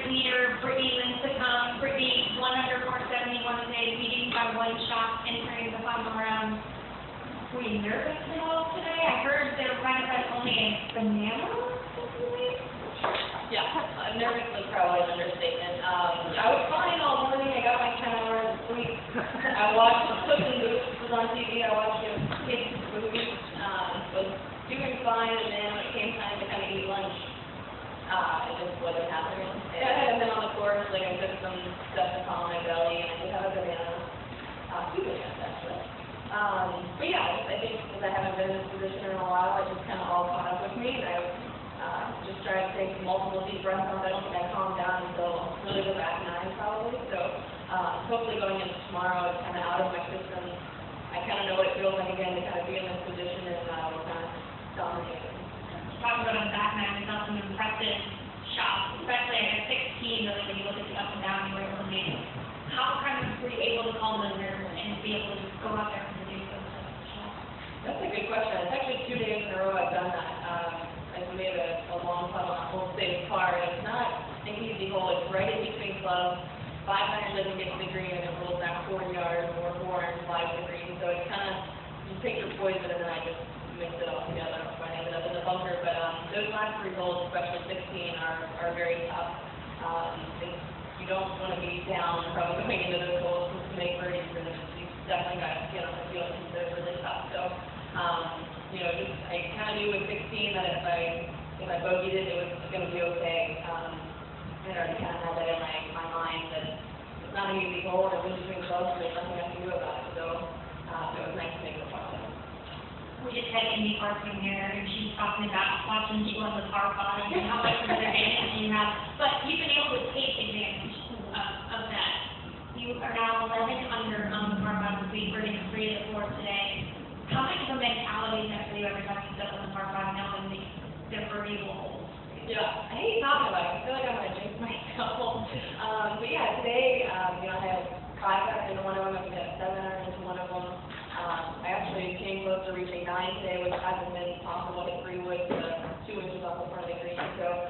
leader, Brittany Linciocome. Brittany, 1 under 471 today, leading by 1 shot, entering the final round. Were you nervous at all today? I heard there might have been only a banana or something. Yeah, nervous was probably an understatement. I was fine all morning. I got my 10 hours of sleep. I watched Puss in Boots was on TV. I watched kids movies. Was doing fine, and then when it came time to kind of eat lunch, it just wasn't happening. And then on the course, like I took some stuff to calm my belly, and I did have a banana. 2 bananas actually. But yeah, I think because I haven't been in this position in a while, it just kind of all caught up with me, and I just tried to take multiple deep breaths. I don't think I calmed down until really the back 9 probably. So hopefully going into tomorrow, it's kind of out of my system. I kind of know what it feels like again to kind of be in this position and we're kind of dominating. Talking about on the back 9, it's not some impressive shots, especially at 16, really, when you look at the up and down you were able to make. How kind of were you able to calm those nerves and be able to just go out there and produce those shots? That's a good question. It's actually 2 days in a row I've done that. I made a long putt on a whole state par, and it's not an easy hole. It's right in between clubs. 5 iron doesn't get to the green, and it rolls back 40 yards, or 4 iron flies to the green. So it's kind of, you take your poison, and then I just mixed it all together. So I ended up in the bunker. But those last 3 holes, especially 16, are very tough. You don't want to be down probably going into those holes to make birdies, and you definitely got to get on the field because they're really tough. So, you know, just I kind of knew with 16 that if I bogeyed it, it was going to be okay. I already kind of had that in my mind that it's not an easy hole, and it's in between clubs, and there's nothing I can do about it. So it was nice to make the putt. We just had Inbee parking here, and she was talking about watching you on the par 5 and how much of an advantage you have. But you've been able to take advantage of that. You are now 11 under on the par 5 lead, birding 3 of the 4 today. How much of a mentality is that for you every time you step on the par 5 now and the birdie holes? Yeah, I hate talking about it. I feel like I'm going to jinx myself. But yeah, today, you know, I had 5 irons into one of them. I think I had 7 irons into one of them. I actually came close to reaching 9 today, which hasn't been possible at 3 wood, 2 inches off the front of the green. So,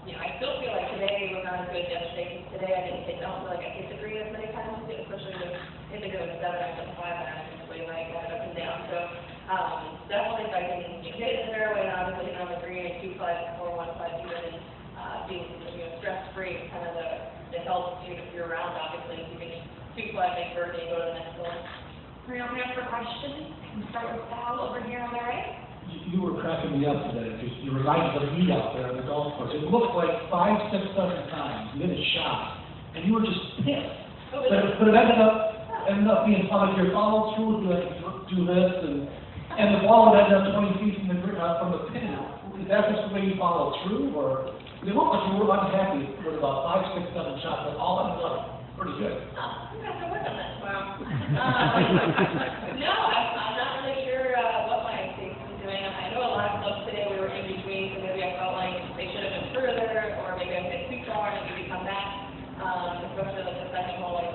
you know, I still feel like today was not as good as yesterday. Today I don't feel like I hit the green as many times, especially with hitting it with 7 irons and 5 irons. Like got it up and down. So definitely if I can hit it in the fairway and obviously hit on the green and 2 putts or 1 putt even and being stress free, kind of the help you if you're around obviously. You can 2 putt, make birdie and go to the next one. We're going to open up for questions. We'll start with Sal over here on the right. You were cracking me up today because you were right at the heat out there on the golf course. It looked like 5, 6, 7 times you hit a shot and you were just pissed. But it ended up being fun. If you follow through, do this, and the ball would end up 20 feet from the pin. Is that just the way you follow through, or it looked like you were unhappy with about 5, 6, 7 shots, but all ended up pretty good. I'm going to have to work on that tomorrow. No, I'm not really sure what my team is doing. I know a lot of clubs today we were in between, so maybe I felt like they should have been further, or maybe I hit too far and maybe come back. Especially like the second hole, like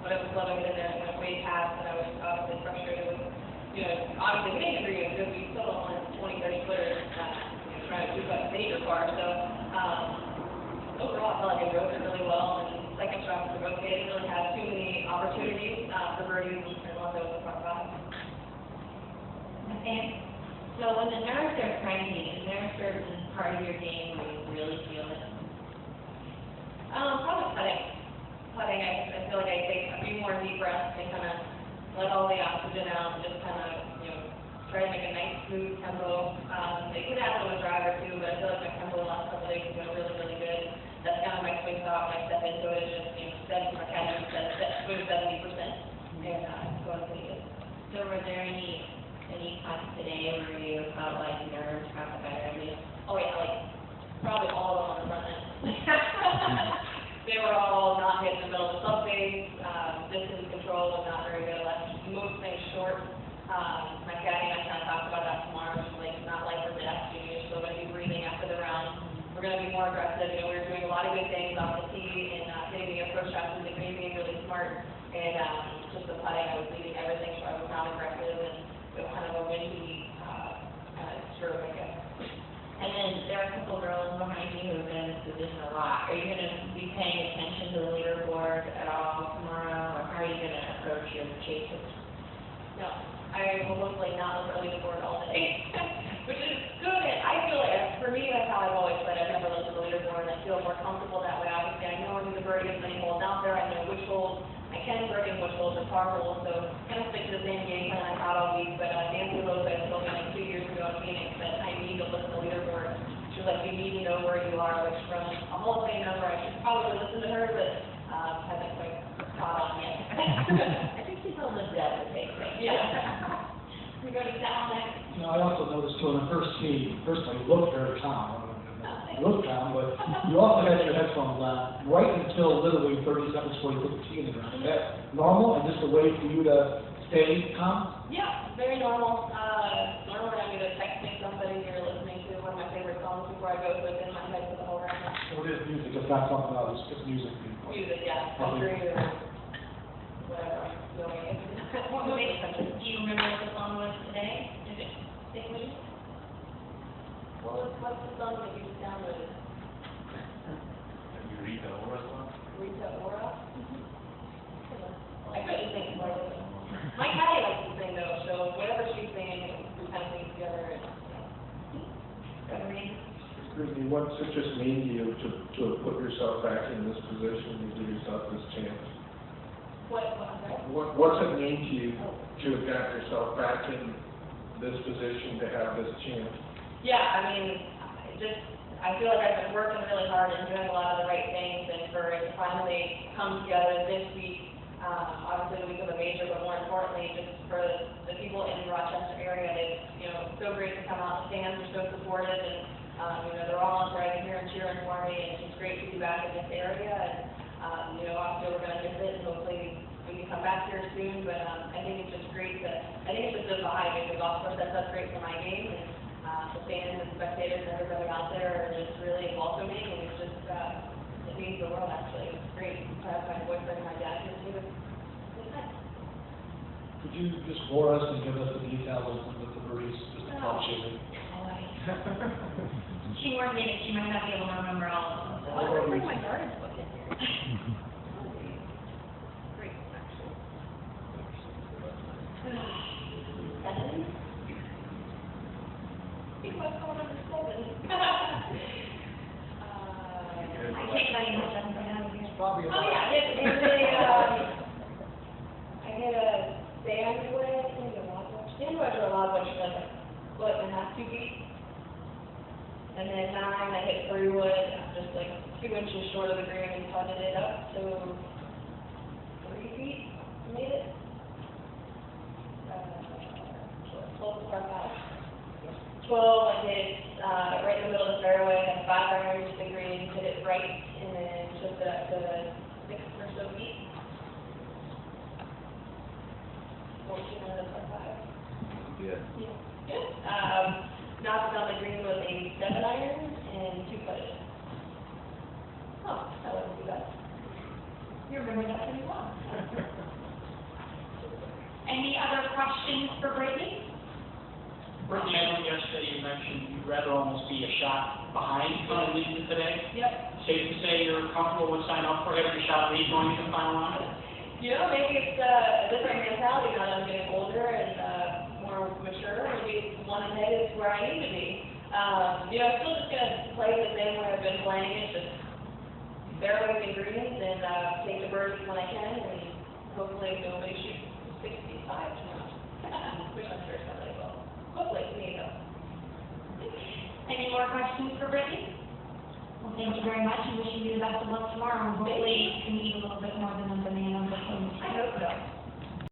whatever club I hit in there, I went way past, and I was obviously frustrated with, you know, obviously hitting the green because we still don't want 20, 30 footers trying to do a major par. So overall, I felt like I drove it really well, and second shot was okay. I didn't really have too many opportunities for birdies unless I was a par 5. And so when the nerves are cranky, is there a certain part of your game where you really feel it? Probably putting. I feel like I take a few more deep breaths and kind of let all the oxygen out and just kind of, you know, try to make a nice smooth tempo. It could happen with a driver too, but I feel like my tempo the last couple of days has been really, really good. That's kind of my swing thought when I step into it. It's just, you know, my caddy says swing 70%, and it's going pretty good. So were there any times today where you felt like nerves got the better of you? Oh yeah, like probably all of them on the front end. They were all not hitting the middle of the subbase. Distance control was not very good. I left most things short. My caddy and I kind of talked about that tomorrow. She's like, not life or death. You're still going to be breathing after the round. We're going to be more aggressive. You know, we were doing a lot of good things off the tee and hitting the approach shots and being really smart. And just the putting, I was leading everything, so I was not aggressive, and it was kind of a windy stroke, I guess. And then there are a couple girls behind you who have been position a lot. Are you going to be paying attention to the leaderboard at all tomorrow, or how are you going to approach your chases? No, I will mostly not look at the leaderboard all day, which is good. And I feel like, for me, that's how I've always played. I've never looked at the leaderboard, and I feel more comfortable that way. Obviously, I know the birdie as many holes out there. I know which holes I can birdie and which holes are par holes. So kind of stick to the same game plan I thought all week. But Nancy Lopez told me like 2 years ago in Phoenix that I need to look at the leaderboard. She was like, you need to know where you are, which from a whole thing number, I should probably listen to her, but haven't quite caught on yet. I think she's on the depth of things. Yeah. We go to Sal next. You know, I also noticed too, on the first tee, first of all, you looked very calm. You looked calm, but you also had your headphones on right until literally 30 seconds before you put the tee in the ground. Is that normal and just a way for you to stay calm? Yeah, very normal. Normally I'm either texting somebody or listening to one of my favorite songs before I go, so it's in my head for the whole rest. What is music? It's not something else, it's just music. Music, yeah, country or whatever I'm doing. Do you remember what the song was today? Did it stick with you? What's the song that you just downloaded? Rita Ora song? Rita Ora? I couldn't think more of it. My Callie likes to sing though, so whatever she's singing, we kind of sing together. Brittany, what's it just mean to you to put yourself back in this position and give yourself this chance? What's it mean to you to have got yourself back in this position to have this chance? Yeah, I mean, I feel like I've been working really hard and doing a lot of the right things, and for it to finally come together this week, obviously the week of the major, but more importantly, just for the people in the Rochester area, it's, so great to come out. The fans are so supportive, and, they're all right here and cheering for me, and it's just great to be back in this area, and, obviously we're going to miss it, and hopefully we can come back here soon, but I think it's just great I think it's just a vibe, because golf course that's great for my game, and the fans and spectators and everybody out there are just really welcoming, and it's just, it means the world, actually. It's great to have my boyfriend and my dad here too. It's nice. Could you just bore us and give us the details of the birdies, just the club shooting? She worked in it, she might not be able to remember all of them. I'm going to bring my garden book in here. Great, actually. 7? What's going on with 7? I can't tell you much, I'm going to here. Probably Oh, yeah, I hit a sandwich, maybe a lodge, sandwich or a lodge, like a foot and a half, 2 feet. And then 9, I hit 3 wood, just like 2 inches short of the green and putted it up, so 3 feet, made it. 12 par 5. 12, I hit right in the middle of the fairway, had 5 irons to the green, hit it right, and then took it up to 6 or so feet. 14 out of par 5. Yeah. Yeah. Good. Knocked on the green with a 7 iron and 2 putted. Oh, that wasn't too bad. You remember that pretty well. Any other questions for Brittany? Brittany, I know yesterday you mentioned you'd rather almost be a shot behind going into today. Yep. Safe to say you're comfortable with signing up for having a shot lead going into the final round? Maybe it's a different mentality now that I'm getting older and more mature. Maybe 1 ahead is where I need to be. I'm still just going to play the same way I've been playing it, just fairways and greens, and take the birdies when I can, and hopefully nobody shoots 65 tomorrow. Which I'm sure somebody will. Hopefully, me though. Any more questions for Brittany? Well, thank you very much, and wishing you the best of luck tomorrow, and hopefully you can eat a little bit more than a banana before you I hope so.